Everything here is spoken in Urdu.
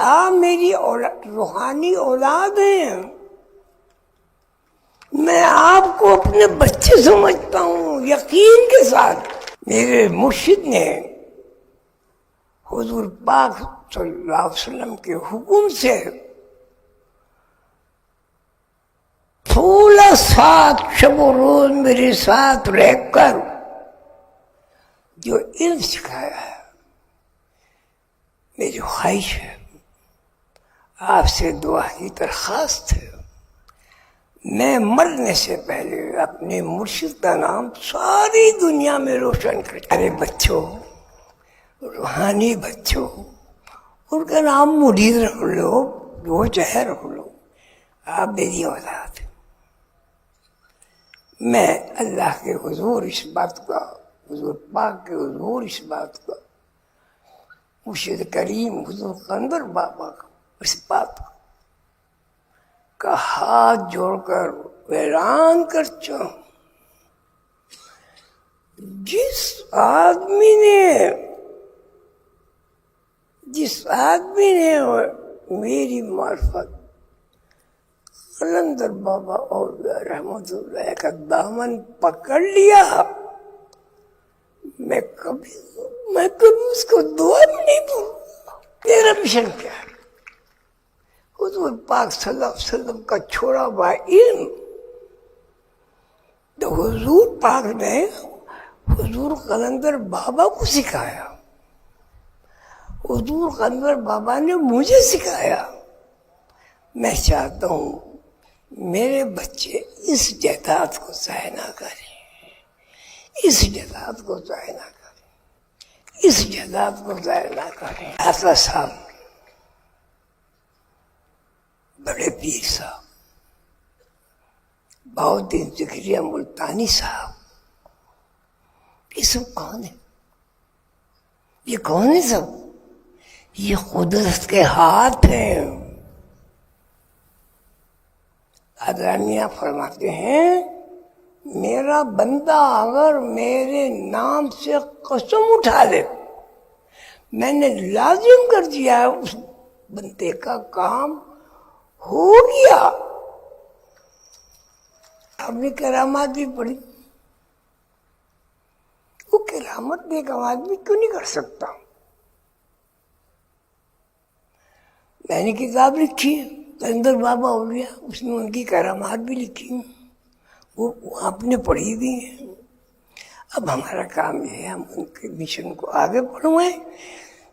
آپ میری روحانی اولاد ہیں، میں آپ کو اپنے بچے سمجھتا ہوں یقین کے ساتھ۔ میرے مرشد نے حضور پاک صلی اللہ علیہ وسلم کے حکم سے 16 سال شب و روز میرے ساتھ رہ کر جو علم سکھایا ہے، میری خواہش ہے، آپ سے دعا کی درخواست ہے، میں مرنے سے پہلے اپنے مرشد کا نام ساری دنیا میں روشن کر۔ ارے بچوں، روحانی بچوں، ان کا نام مرید رکھ لو، وہ چاہے رکھ لو، آپ میری اولاد۔ میں اللہ کے حضور اس بات کا، حضور پاک کے حضور اس بات کا، مرشد کریم حضور قلندر بابا کا اس بات کا ہاتھ جوڑ کر اعلان کرتا ہوں، جس آدمی نے میری معرفت قلندر بابا اور رحمت اللہ کا دامن پکڑ لیا، میں کبھی اس کو دعا بھی نہیں بولوں۔ میرا مشن کیا ہے؟ حضور پاک صلی اللہ علیہ وسلم کا چھوڑا ہوا علم تو حضور پاک نے حضور قلندر بابا کو سکھایا، حضور قلندر بابا نے مجھے سکھایا۔ میں چاہتا ہوں میرے بچے اس جائیداد کو ضائع نہ کریں، اس جائیداد کو ضائع نہ کریں، اس جائیداد کو ضائع نہ کریں۔ حافظ صاحب، بڑے پیر صاحب، بہاؤالدین ذکریہ ملتانی صاحب، یہ سب کون ہے؟ یہ کون ہے سب؟ یہ قدرت کے ہاتھ ہیں۔ آدرانیہ فرماتے ہیں میرا بندہ اگر میرے نام سے قسم اٹھا لے، میں نے لازم کر دیا ہے، اس بندے کا کام ہو گیا۔ آپ نے کرامات بھی پڑھی، وہ کرامت ایک آدمی کیوں نہیں کر سکتا؟ میں نے کتاب لکھی ہے قلندر بابا ہو گیا، اس میں ان کی کرامات بھی لکھی ہیں، وہ آپ نے پڑھی بھی ہیں۔ اب ہمارا کام یہ ہے ہم ان کے مشن کو آگے بڑھوائیں،